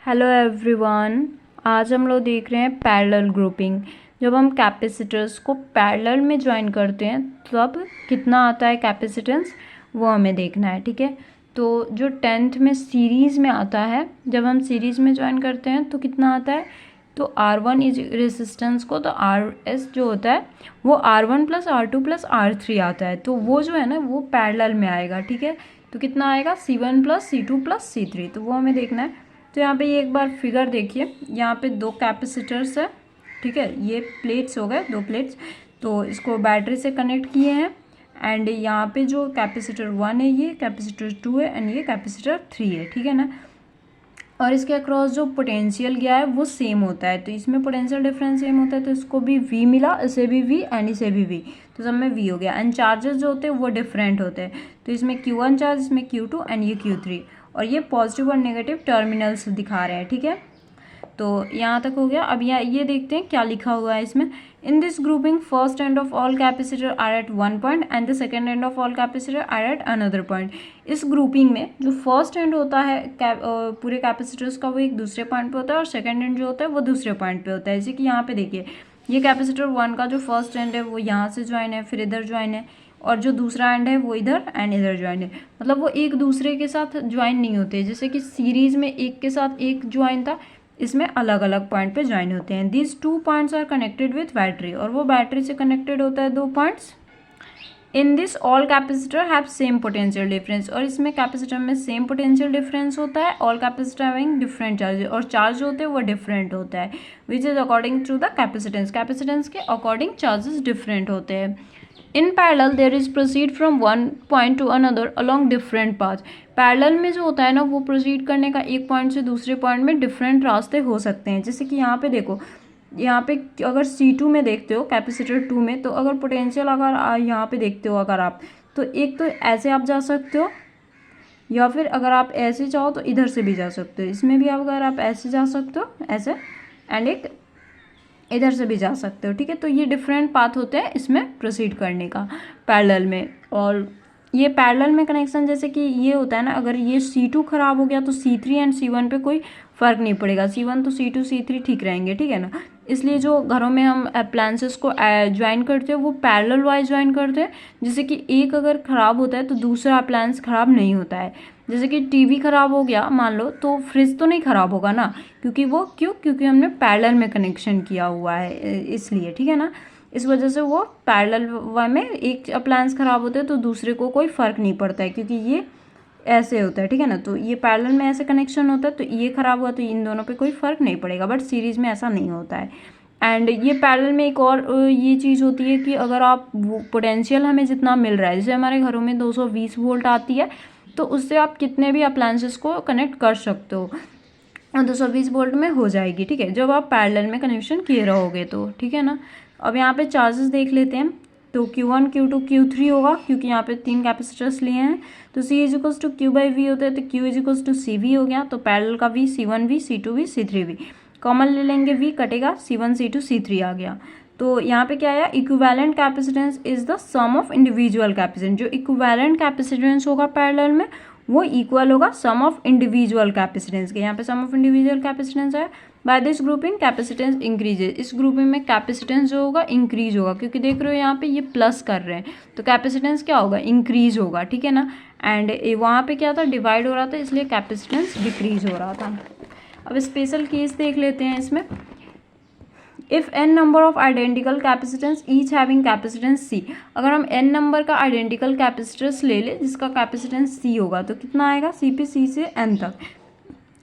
Hello everyone. आज हम लोग देख रहे हैं पैरेलल ग्रुपिंग। जब हम कैपेसिटर्स को पैरेलल में ज्वाइन करते हैं तब कितना आता है कैपेसिटेंस, वो हमें देखना है। ठीक है, तो जो 10th में सीरीज़ में आता है, जब हम सीरीज़ में ज्वाइन करते हैं तो कितना आता है, तो R1 इज रेसिस्टेंस को, तो RS जो होता है वो R1 plus R2 plus R3 आता है, तो वो जो है ना वो पैरेलल में आएगा। ठीक है, तो कितना आएगा C1 plus C2 plus C3, तो वो हमें देखना है। तो यहाँ पे ये एक बार फिगर देखिए, यहाँ पे दो कैपेसिटर्स है। ठीक है, ये प्लेट्स हो गए, दो प्लेट्स, तो इसको बैटरी से कनेक्ट किए हैं। एंड यहाँ पे जो कैपेसिटर 1 है, ये कैपेसिटर 2 है, एंड ये कैपेसिटर 3 है। ठीक है ना, और इसके अक्रॉस जो पोटेंशियल गया है वो सेम होता है, तो इसमें पोटेंशियल डिफरेंस सेम होता है, तो इसको भी V मिला, इसे भी V एंड इसे भी V, तो सब में V हो गया। एंड चार्जेस जो होते हैं वो डिफरेंट होते हैं, तो इसमें Q1 चार्ज, इसमें Q2 एंड ये Q3, और ये पॉजिटिव और नेगेटिव टर्मिनल्स दिखा रहे हैं। ठीक है, तो यहाँ तक हो गया। अब यहाँ ये देखते हैं क्या लिखा हुआ है इसमें। In this grouping first end of all capacitor are at one point and the second end of all capacitor are at another point. इस ग्रुपिंग में जो फर्स्ट एंड होता है पूरे कैपेसिटर्स का, वो एक दूसरे पॉइंट पे होता है, और सेकेंड एंड जो होता है वो दूसरे पॉइंट पे होता है। जैसे कि यहाँ पे देखिए, ये कैपेसिटर 1 का जो फर्स्ट एंड है वो यहाँ से ज्वाइन है, फिर इधर ज्वाइन है, और जो दूसरा एंड है वो इधर एंड इधर ज्वाइन है। मतलब वो एक दूसरे के साथ ज्वाइन नहीं होते, जैसे कि सीरीज में एक के साथ एक ज्वाइन था, इसमें अलग अलग पॉइंट पे ज्वाइन होते हैं। These 2 points are connected with battery, और वो बैटरी से कनेक्टेड होता है 2 points. In this all capacitor have same potential difference, और इसमें कैपेसिटर में सेम पोटेंशियल डिफरेंस होता है। All capacitor having different charges, और चार्ज होते हैं वो डिफरेंट होता है, which is according to the capacitance. Capacitance के अकॉर्डिंग चार्जेस डिफरेंट होते हैं। In parallel there is proceed from one point two another along different path. Parallel में जो होता है ना, वो प्रोसीड करने का एक पॉइंट से दूसरे पॉइंट में डिफरेंट रास्ते हो सकते हैं। जैसे कि यहाँ पे देखो, यहाँ पे अगर C2 में देखते हो, कैपेसिटर 2 में, तो अगर पोटेंशियल अगर यहाँ पे देखते हो अगर आप, तो एक तो ऐसे आप जा सकते हो, या फिर अगर आप ऐसे चाहो तो इधर से भी जा सकते हो। इसमें भी अगर आप ऐसे जा सकते हो, ऐसे, एंड एक इधर से भी जा सकते हो। ठीक है, तो ये डिफरेंट पाथ होते हैं इसमें प्रोसीड करने का पैरेलल में। और ये पैरेलल में कनेक्शन जैसे कि ये होता है ना, अगर ये C2 खराब हो गया तो C3 एंड C1 पे कोई फ़र्क नहीं पड़ेगा, C1 तो C2 C3 ठीक रहेंगे। ठीक है ना, इसलिए जो घरों में हम अप्लायंसेस को ज्वाइन करते हैं वो पैरेलल वाइज ज्वाइन करते हैं, जैसे कि एक अगर ख़राब होता है तो दूसरा अप्लायंस ख़राब नहीं होता है। जैसे कि टीवी ख़राब हो गया मान लो, तो फ्रिज तो नहीं ख़राब होगा ना, क्योंकि वो क्योंकि हमने पैरेलल में कनेक्शन किया हुआ है, इसलिए। ठीक है ना, इस वजह से वो पैरेलल में एक अप्लायंस ख़राब होते हैं तो दूसरे को कोई फ़र्क नहीं पड़ता है, क्योंकि ये ऐसे होता है। ठीक है ना, तो ये पैरेलल में ऐसे कनेक्शन होता है, तो ये ख़राब हुआ तो इन दोनों पे कोई फ़र्क नहीं पड़ेगा, बट सीरीज़ में ऐसा नहीं होता है। एंड ये पैरेलल में एक और ये चीज़ होती है कि अगर आप पोटेंशियल हमें जितना मिल रहा है, जैसे हमारे घरों में 220 वोल्ट आती है, तो उससे आप कितने भी अप्लायंसेस को कनेक्ट कर सकते हो, 220 वोल्ट में हो जाएगी। ठीक है, जब आप पैरेलल में कनेक्शन किए रहोगे तो। ठीक है ना, अब यहाँ पे चार्जेस देख लेते हैं, तो Q1 Q2 Q3 होगा, क्योंकि यहाँ पे 3 कैपेसिटर्स लिए हैं, तो C is equals to Q by V होता है, तो Q is equals to CV हो गया। तो पैरेलल का V C1V C2V C3V, common ले लेंगे, V कटेगा, C1 C2 C3 आ गया। तो यहाँ पे क्या आया, equivalent capacitance is the sum of individual capacitance. जो इक्विवेलेंट कैपेसिटेंस होगा पैरेलल में वो इक्वल होगा सम ऑफ इंडिविजुअल कैपेसिटेंस के। यहाँ पे सम ऑफ इंडिविजुअल कैपेसिटेंस है। By this grouping capacitance increases, इस ग्रुपिंग में कैपेसिटेंस जो होगा इंक्रीज होगा, क्योंकि देख रहे हो यहाँ पे ये प्लस कर रहे हैं, तो कैपेसिटेंस क्या होगा, इंक्रीज होगा। ठीक है ना, एंड वहाँ पे क्या था, डिवाइड हो रहा था, इसलिए कैपेसिटेंस डिक्रीज हो रहा था। अब स्पेशल केस देख लेते हैं इसमें। If n number of identical capacitance each having capacitance C, अगर हम n नंबर का आइडेंटिकल कैपेसिटर्स ले ले जिसका कैपेसिटेंस C होगा, तो कितना आएगा, C पे C से n तक।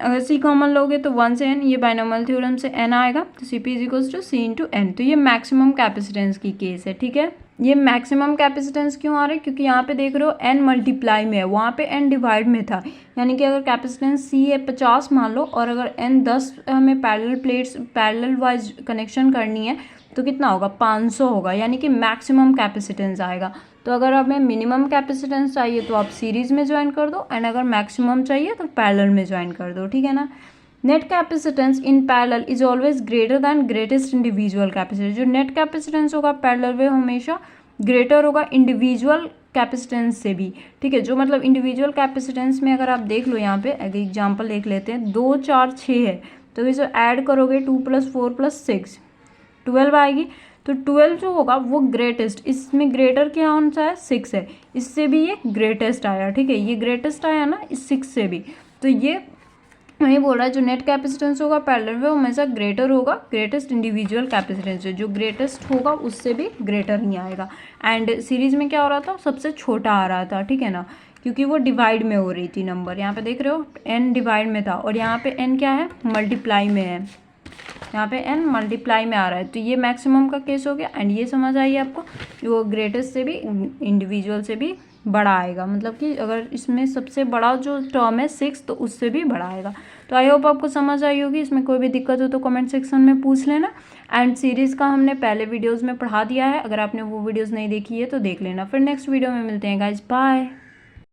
अगर C कॉमन लोगे तो 1 से n, ये बाइनोमियल थ्योरम से n आएगा, तो CP is equals to C into n। तो ये मैक्सिमम कैपेसिटेंस की केस है। ठीक है, ये मैक्सिमम कैपेसिटेंस क्यों आ रहा है, क्योंकि यहाँ पे देख रहे हो n मल्टीप्लाई में है, वहाँ पे n डिवाइड में था। यानी कि अगर कैपेसिटेंस C है 50 मान लो, और अगर n 10 हमें पैरेलल वाइज कनेक्शन करनी है, तो कितना होगा, 500 होगा, यानी कि मैक्सिमम कैपेसिटेंस आएगा। तो अगर हमें मिनिमम कैपेसिटेंस चाहिए तो आप सीरीज़ में ज्वाइन कर दो, एंड अगर मैक्सिमम चाहिए तो पैरेलल में ज्वाइन कर दो। ठीक है ना, net capacitance in parallel is always greater than greatest individual capacitance. जो नेट कैपेसिटेंस होगा पैरेलल में हमेशा ग्रेटर होगा इंडिविजुअल कैपेसिटेंस से भी, ठीक है। जो मतलब इंडिविजुअल कैपेसिटेंस में अगर आप देख लो, यहाँ पे एग्जाम्पल देख लेते हैं, 2 4 6 है, तो इसे ऐड करोगे 2 + 4 + 6 12 आएगी। तो 12 जो होगा वो ग्रेटेस्ट, इसमें ग्रेटर क्या कौन सा है, 6 है, इससे भी ये ग्रेटेस्ट आया, ठीक है, ये ग्रेटेस्ट आया ना इस 6 से भी। तो ये वही बोल रहा है जो नेट कैपेसिटेंस होगा पैरेलल में वो हमेशा ग्रेटर होगा ग्रेटेस्ट इंडिविजुअल कैपेसिटेंस से, जो ग्रेटेस्ट होगा उससे भी ग्रेटर नहीं आएगा। एंड सीरीज में क्या हो रहा था, सबसे छोटा आ रहा था, ठीक है ना, क्योंकि वो डिवाइड में हो रही थी नंबर। यहाँ पे देख रहे हो n डिवाइड में था और यहाँ पे n क्या है, मल्टीप्लाई में है, यहाँ पे n मल्टीप्लाई में आ रहा है। तो ये मैक्सिमम का केस हो गया। एंड ये समझ आई आपको, वो ग्रेटेस्ट से भी इंडिविजुअल से भी बड़ा आएगा, मतलब कि अगर इसमें सबसे बड़ा जो टर्म है 6 तो उससे भी बड़ा आएगा। तो आई होप आपको समझ आई होगी। इसमें कोई भी दिक्कत हो तो कमेंट सेक्शन में पूछ लेना। एंड सीरीज़ का हमने पहले वीडियोज़ में पढ़ा दिया है, अगर आपने वो वीडियोज़ नहीं देखी है तो देख लेना। फिर नेक्स्ट वीडियो में मिलते हैं गाइज, बाय।